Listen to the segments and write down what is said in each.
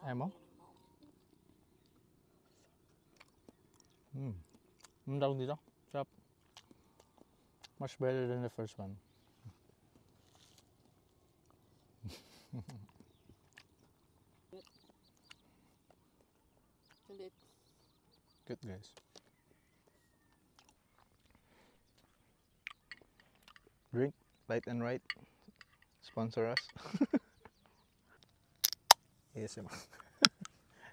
Ayaw mo? Ang tawag dito? Sarap. Much better than the first one. Good guys. Drink, light and right. Sponsor us. ASMR.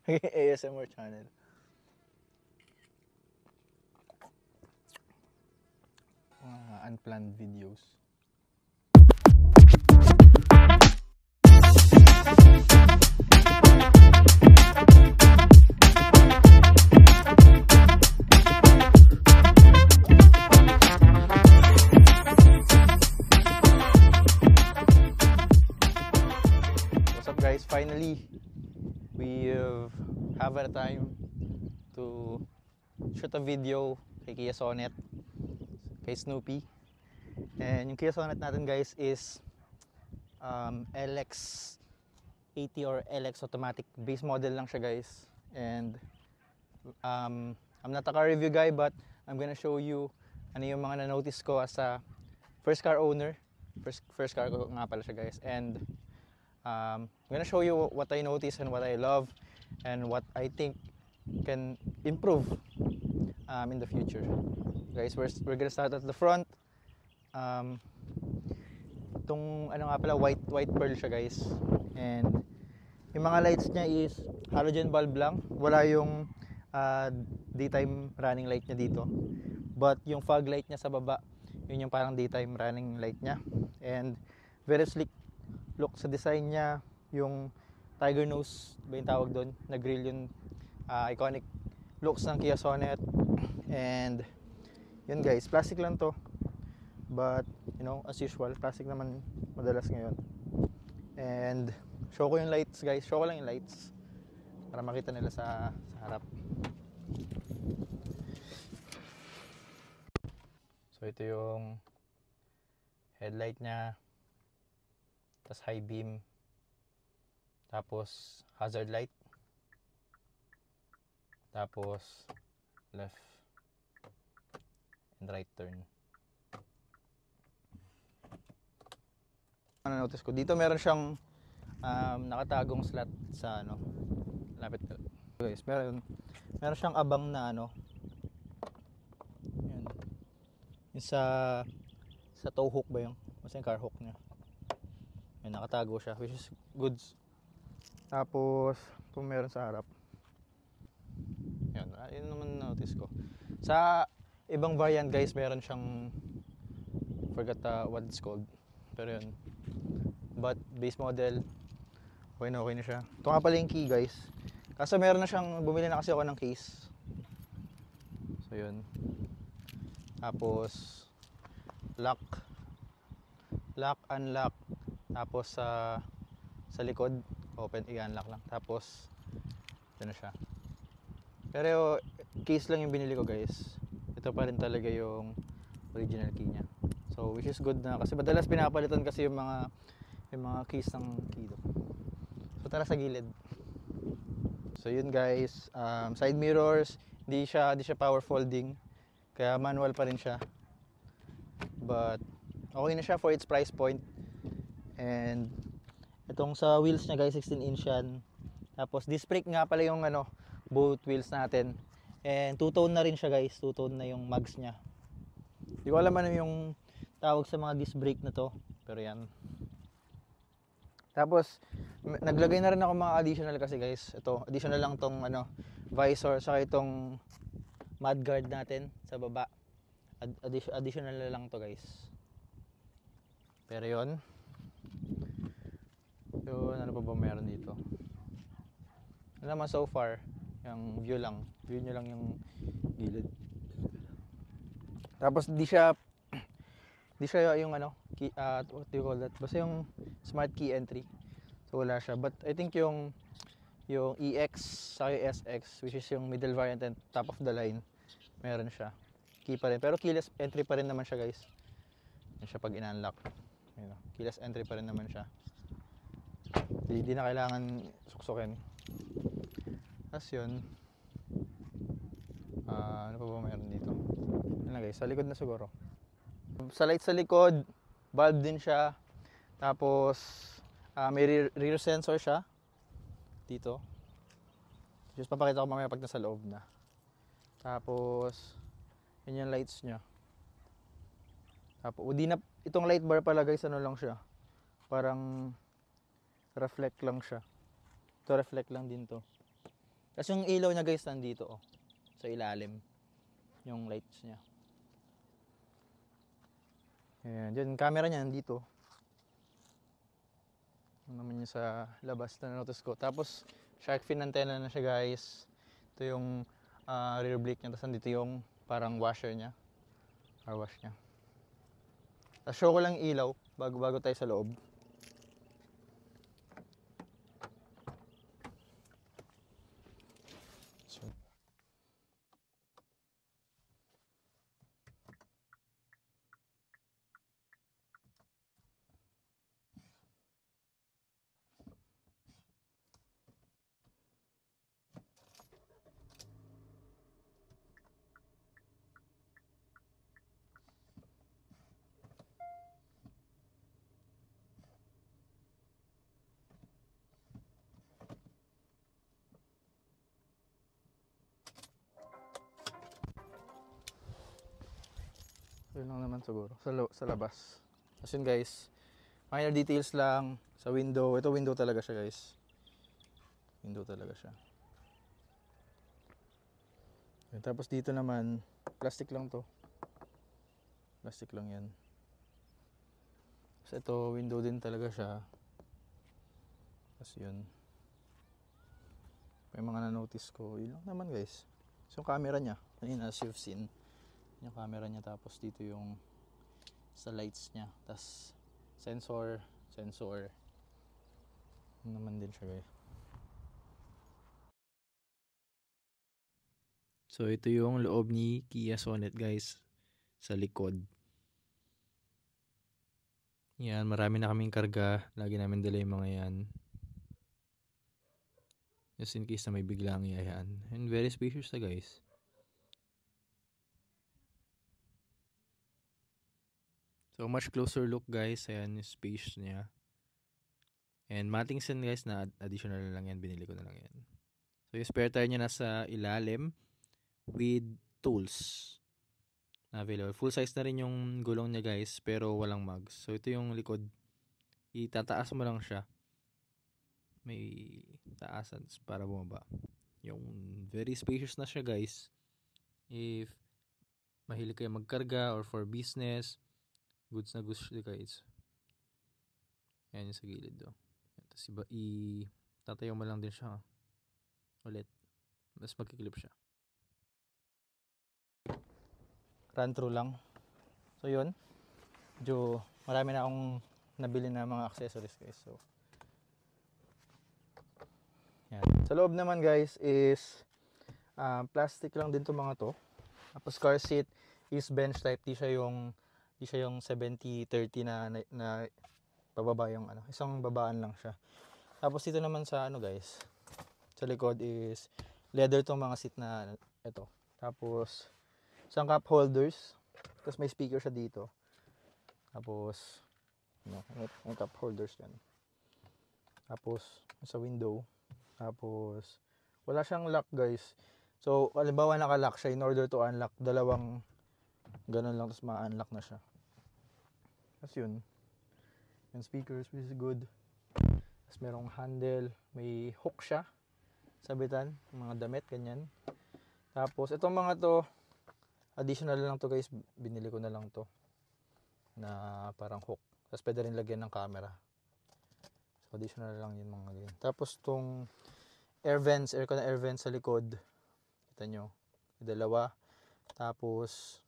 ASMR channel. Unplanned videos. What's up guys? Finally, we have a time to shoot a video kay Kia Sonet, kay Snoopy. And yung Kia Sonet natin guys is LX80 or LX automatic. Base model lang siya guys. And I'm not a car review guy, but I'm gonna show you ano yung mga na-notice ko as a first car owner. First car ko nga pala siya guys. And I'm gonna show you what I notice and what I love and what I think can improve in the future. Guys, we're gonna start at the front. Itong ano nga pala, white pearl siya guys. And yung mga lights niya is halogen bulb lang. Wala yung daytime running light niya dito. But yung fog light niya sa baba, yun yung parang daytime running light niya. And very sleek look sa design niya. Yung tiger nose ba yung tawag doon, na grill, yung iconic looks ng Kia Sonet. And yun guys, plastic lang to, but you know, as usual, plastic naman madalas ngayon. And show ko yung lights guys, show ko lang yung lights para makita nila sa harap. So ito yung headlight niya, tas high beam, tapos hazard light, tapos left and right turn. Ano notice ko dito, meron siyang nakatagong slot sa ano, lapit ka guys, meron siyang abang na ano, yan, yung sa tow hook ba yung yung car hook niya. Yan, nakatago siya, which is goods. Tapos kung meron sa harap, yan, yun naman notice ko. Sa ibang variant guys, meron siyang forgot what it's called, pero yun, but base model okay na siya. Ito nga pala yung key guys, kaso meron na siyang, bumili na kasi ako ng case. So yun, tapos lock, unlock, tapos sa likod open, i-unlock lang, tapos ito na siya. Pero case lang yung binili ko guys, ito pa rin talaga yung original key niya. So which is good na, kasi madalas pinapalitan kasi yung mga case ng key do. So tara sa gilid. So yun guys, side mirrors, hindi siya power folding, kaya manual pa rin siya, but okay na siya for its price point. And itong sa wheels niya guys, 16-inch yan. Tapos disc brake nga pala yung ano, both wheels natin. And two-tone na rin siya guys, two-tone na yung mags niya. Hindi ko alam ano yung tawag sa mga disc brake na to, pero yan. Tapos naglagay na rin ako mga additional kasi guys. Ito, additional lang tong ano, visor, saka itong mudguard natin sa baba. Additional na lang to guys. Pero yun, ano pa ba meron dito? Ano naman so far, yung view nyo lang yung gilid. Tapos di siya yung ano, key, what do you call that? Basta yung smart key entry. So wala siya. But I think yung EX sa SX, which is yung middle variant and top of the line, meron siya. Key pa rin. Pero keyless entry pa rin naman siya guys. Yan siya pag in-unlock. Keyless entry pa rin naman siya. Hindi na kailangan suksukin. Tapos yun, ano pa ba mayroon dito? Yun lang guys, sa likod na siguro. Sa light sa likod, bulb din siya. Tapos, may rear sensor siya. Dito. Just papakita ko mamaya pag nasa loob na. Tapos, yun yung lights niya. Tapos, itong light bar pala guys, ano lang siya. Parang, reflect lang siya. Ito reflect lang din to. Kasi yung ilaw niya guys, nandito oh. Sa ilalim. Yung lights niya. Ayan, dyan, camera niya nandito. Ano naman niya sa labas na notice ko. Tapos, shark fin antenna na siya guys. Ito yung rear brake niya. Tapos nandito yung parang washer niya. Car wash niya. Tapos show ko lang ilaw bago tayo sa loob. So yun lang naman siguro sa labas. Tapos yun guys, minor details lang sa window. Ito window talaga siya guys. Window talaga siya. Okay, tapos dito naman, plastic lang to. Plastic lang yan. Tapos ito, window din talaga siya. Tapos yun. May mga na-notice ko. Yun lang naman guys. So yung camera niya, kanina as you've seen. Yung camera niya, tapos dito yung sa lights niya. Tapos sensor. Yun naman din siya guys. So ito yung loob ni Kia Sonet guys. Sa likod. Yan, marami na kaming karga. Lagi namin dala yung mga yan. Just in case na may biglang iyayan. And very spacious na guys. So much closer look guys. Ayan yung space niya. And matting sun guys na additional na lang yan. Binili ko na lang yan. So yung spare tire niya nasa ilalim with tools na available. Full size na rin yung gulong niya guys, pero walang mags. So ito yung likod. Itataas mo lang siya. May taasan para bumaba. Yung very spacious na siya guys. If mahilig kayo magkarga or for business, goods na goods siya guys. Yan yung sa gilid do. Tapos tatayo mo lang din siya ulit. Tapos magkiklip siya. Run through lang. So yun. Medyo marami na akong nabili na mga accessories guys. So yan. Sa loob naman guys is plastic lang din to mga to. Tapos car seat is bench type. Di siya yung 70-30 na pababa yung ano. Isang babaan lang siya. Tapos dito naman sa ano guys, sa likod is leather tong mga seat na ito. Tapos isang cup holders. Tapos may speaker siya dito. Tapos may cup holders yan. Tapos sa window. Tapos wala siyang lock guys. So halimbawa naka-lock siya, in order to unlock, dalawang ganun lang, tapos ma-unlock na siya. Tapos yun. Yung speakers, which is good. Tapos merong handle, may hook siya. Sabitan, mga damit, ganyan. Tapos itong mga to, additional lang to guys, binili ko na lang to. Na parang hook. Tapos pwede rin lagyan ng camera. So additional lang yun mga ganyan. Tapos tong aircon na air vents sa likod. Kita nyo, dalawa. Tapos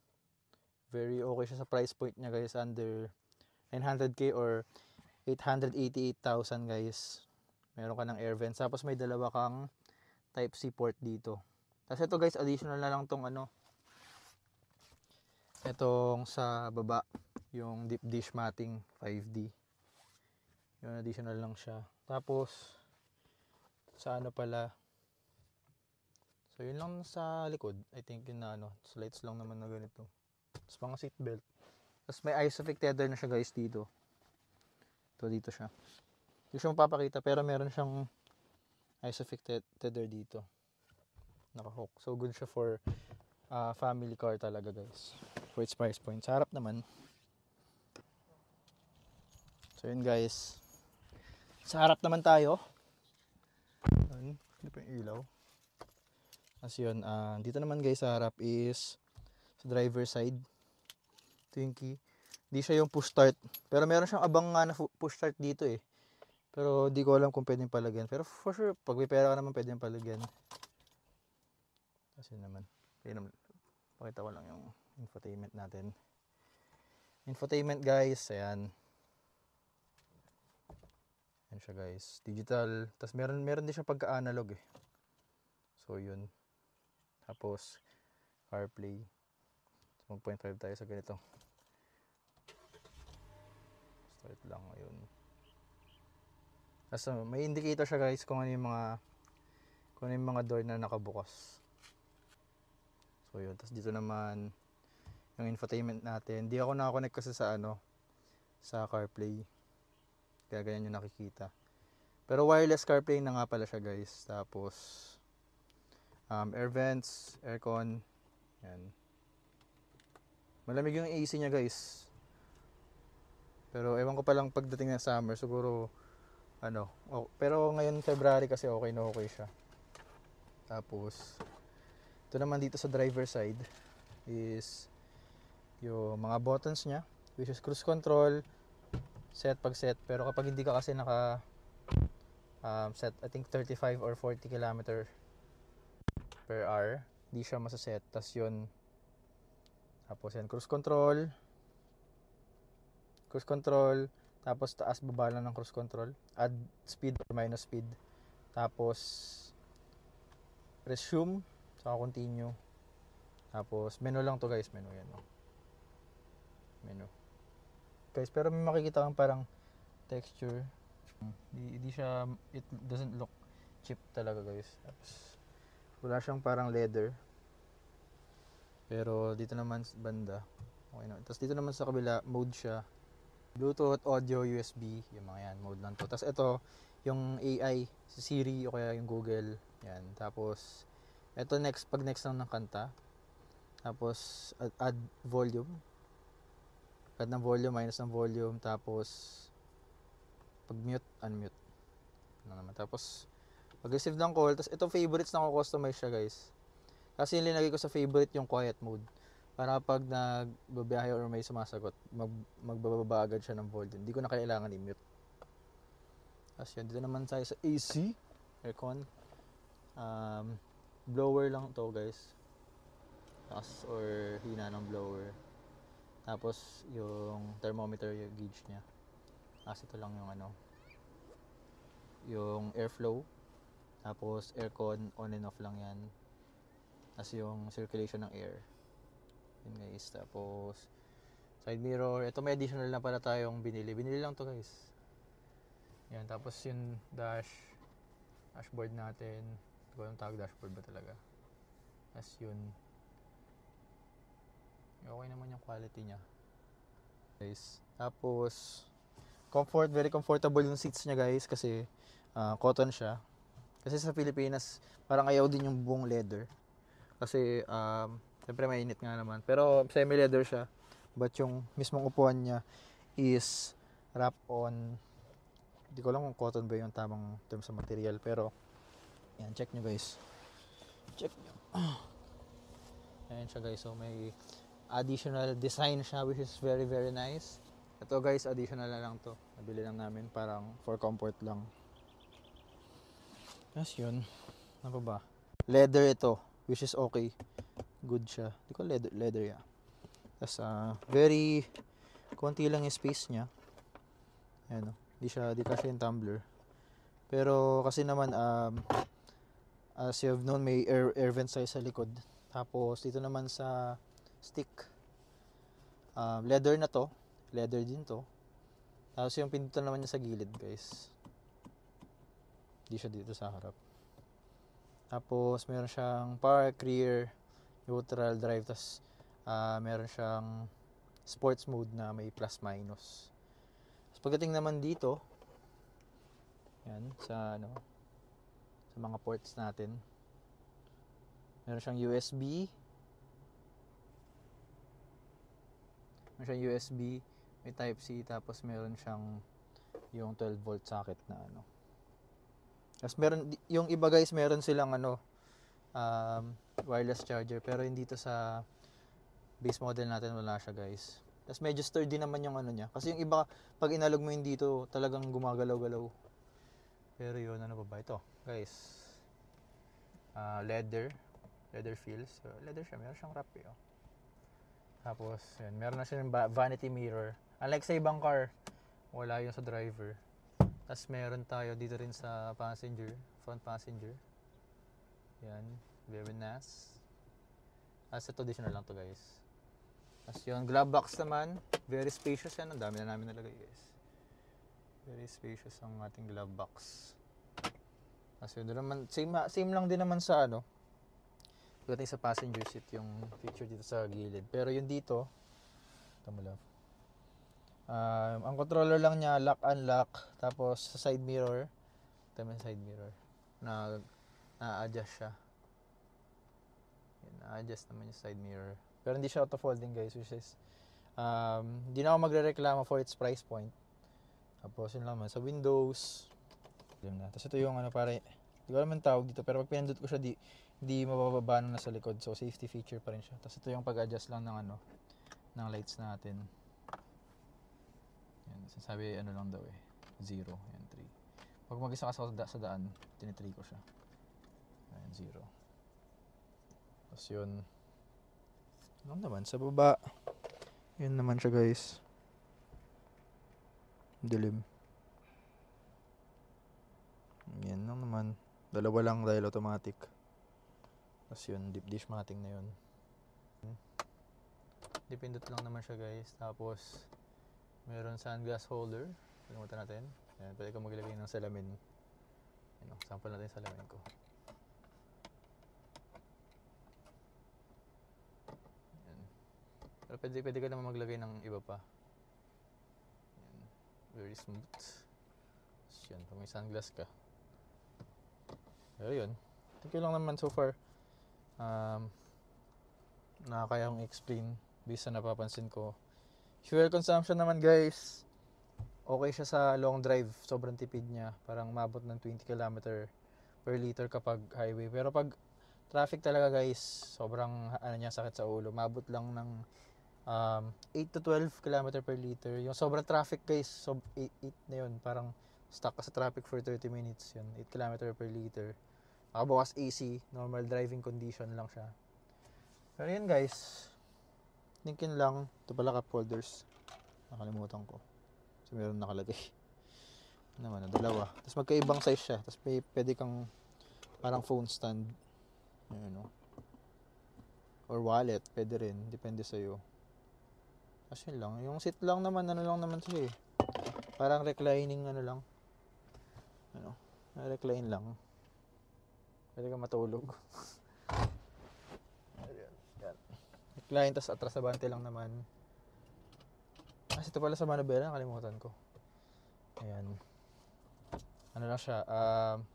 very okay siya sa price point niya guys, under 900k or 888,000 guys. Meron ka ng air vents. Tapos may dalawa kang type C port dito. Tapos ito guys, additional na lang tong itong sa baba, yung deep dish matting 5D. Yung additional lang siya. Tapos sa pala, So yun lang sa likod. I think yun na ano, lights lang naman na ganito. Tapos mga seatbelt. Tapos may isofix tether na siya guys dito. Ito dito siya. Hindi siya mapapakita pero meron siyang isofix tether dito. Naka-hook. So good siya for family car talaga guys. For its price point. Sa harap naman. So yun guys. Sa harap naman tayo. Ayun. Hindi pa yung ilaw. As yun, dito naman guys sa harap is sa driver side. Ito yung key. Hindi siya yung push start. Pero meron siyang abang nga na push start dito eh. Pero di ko alam kung pwedeng palagyan. Pero for sure, pag may pera ka naman pwedeng palagyan. Kasi naman. Pakita ko lang yung infotainment natin. Infotainment guys, ayan. Ayan siya guys. Digital. Tapos meron din siya pagka-analog eh. So yun. Tapos CarPlay. So 1.5 tayo sa ganito. Start lang ayun. Tapos may indicator siya guys kung ano yung mga door na nakabukas. So yun. Tapos dito naman yung infotainment natin. Di ako nakakonect kasi sa CarPlay. Kaya ganyan yung nakikita. Pero wireless CarPlay na nga pala siya guys. Tapos air vents, aircon. Yan. Malamig yung AC niya guys. Pero ewan ko pa lang pagdating ng summer siguro pero ngayon February kasi okay na okay siya. Tapos ito naman dito sa driver side is yung mga buttons niya, which is cruise control, set pag set. Pero kapag hindi ka kasi naka set I think 35 or 40 km per hour, hindi siya masaset. Tapos yun, tapos yan cruise control, tapos taas baba lang ng cruise control, add speed or minus speed, tapos resume saka continue, tapos menu lang to guys, menu yan menu guys. Pero may makikita kang parang texture, hindi siya, it doesn't look cheap talaga guys. Tapos wala siyang parang leather, pero dito naman sa banda okay na. Tapos dito naman sa kabila mode siya, Bluetooth, audio, USB, yung mga yan, mode lang to. Tapos ito, yung AI, si Siri o kaya yung Google, yan. Tapos, ito pag next lang ng kanta. Tapos, add volume. Add ng volume, minus ng volume. Tapos, pag mute, unmute. Ano naman. Tapos, pag receive ng call, tapos ito favorites na ko-customize siya guys. Kasi yung linagay ko sa favorite yung quiet mode. Para pag nagbabiyahe or may sumasagot, magbababa agad siya ng volume. Hindi ko na kailangan i-mute. Tapos yun, dito naman tayo sa AC, aircon. Blower lang to guys. Taas or hina ng blower. Tapos yung thermometer, yung gauge niya. Tapos ito lang yung yung airflow. Tapos aircon, on and off lang yan. Tapos yung circulation ng air. Yun guys. Tapos side mirror. Ito may additional na pala tayong binili lang to guys. Yan. Tapos yung dashboard natin. Hindi ko alam tawag dashboard ba talaga. Tapos yun, okay naman yung quality nya guys. Tapos very comfortable yung seats nya guys. Kasi cotton siya. Kasi sa Pilipinas parang ayaw din yung buong leather. Kasi siyempre mainit nga naman. Pero semi-leather siya. But yung mismong upuan niya is wrap on, hindi ko lang kung cotton ba yung tamang term sa material. Pero yan, check nyo guys. Check nyo. Ayan siya guys. So may additional design siya which is very very nice. Ito guys, additional na lang to. Nabili lang namin parang for comfort lang. Yes, yun. Ano pa ba? Leather ito, which is okay. Good siya. Hindi ko leather ya. Tapos very konti lang yung space niya. Ayan o. Di kasi yung tumbler. Pero kasi naman as you have known, may air vent sa likod. Tapos dito naman sa stick, leather na to. Leather din to. Tapos yung pinto naman niya sa gilid guys. Di siya dito sa harap. Tapos meron siyang park, rear, neutral, drive. Tapos meron siyang sports mode na may plus minus. Tapos pagdating naman dito, yan, sa mga ports natin. Meron siyang USB. May Type-C, tapos meron siyang yung 12 volt socket na Tapos meron yung iba guys, meron silang wireless charger, pero hindi to sa base model natin, wala siya guys. Tapos medyo sturdy naman yung niya. Kasi yung iba pag inalog mo yun dito, talagang gumagalaw-galaw. Pero yun, ano pa ba ito? Guys, leather feels. So, leather siya, meron siyang wrap Tapos, yun, meron na siyang vanity mirror. Unlike sa ibang car, wala yun sa driver. Tapos meron tayo dito rin sa front passenger. Yan, Bevenas. Tapos ito, additional lang to guys. Tapos yun, glove box naman, very spacious yan. Ang dami na namin nalagay guys. Very spacious ang ating glove box. Tapos yun, naman, same lang din naman sa pagdating sa passenger seat, yung feature dito sa gilid. Pero yung dito, ito mo lang. Ang controller lang niya, lock, unlock. Tapos sa side mirror, ito yung side mirror, na-adjust siya. Na-adjust naman yung side mirror. Pero hindi siya auto-folding guys, which is, hindi na ako magre-reklamo for its price point. Tapos yun lang naman, sa windows. Tapos ito yung pare, hindi ko naman tawag dito, pero pag pinindot ko siya, di mabababa na sa likod. So safety feature pa rin siya. Tapos ito yung pag-adjust lang ng ng lights natin. Yan, sabi lang daw 0. Yan, 3. Pag mag-isa ka sa daan, tinitry ko siya. Ayan, 0. Tapos yun. Ano naman, sa baba. Yun naman siya guys. Dilim. Yan lang naman. Dalawa lang dahil automatic. Tapos yun, deep dish mating na yun. Dipindot lang naman siya guys. Tapos meron sunglass holder. Palimutan natin. Ayan, pwede ka maglagay ng salamin. Ayan, sample natin yung salamin ko. Ayan. Pero pwede ka naman maglagay ng iba pa. Ayan. Very smooth. Tapos yan, pag may sunglass ka. Pero yun. Thank you lang naman so far. Nakakayang explain based sa napapansin ko. Fuel consumption naman guys, okay siya sa long drive. Sobrang tipid niya. Parang mabot ng 20 km per liter kapag highway. Pero pag traffic talaga guys, sobrang sakit sa ulo. Mabot lang ng 8 to 12 km per liter. Yung sobrang traffic guys, 8 na yun. Parang stuck ka sa traffic for 30 minutes yun. 8 km per liter. Nakabukas AC, normal driving condition lang siya. Pero yun guys, thinking lang, ito pala cup holders. Nakalimutan ko. So meron nakalagay. Naman, dalawa. Tapos magkaibang size siya. Tapos pwede kang parang phone stand. Ayan, or wallet, pwede rin. Depende sa'yo. Tapos yun lang. Yung seat lang naman, lang naman siya Parang reclining lang. Recline lang. Pwede kang matulog. Yan. Recline, tas atras sa bante lang naman. Ito pala sa manubela, nakalimutan ko. Ayan. Lang siya,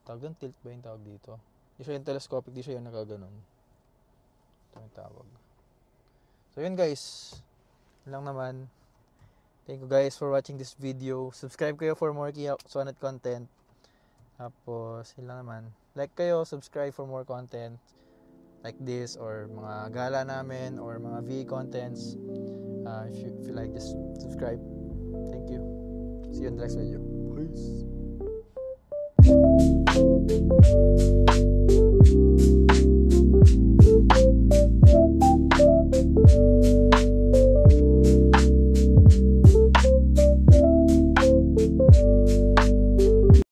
tawag doon, tilt ba yung tawag dito? Di siya yung telescopic, di siya yung nakaganon. Ito yung tawag. So yun guys, lang naman. Thank you guys for watching this video. Subscribe kayo for more Kia Sonet content. Tapos, yun lang naman. Like kayo, subscribe for more content like this, or mga gala namin, or mga VA contents. If you like, just subscribe. Thank you. See you in the next video. Peace.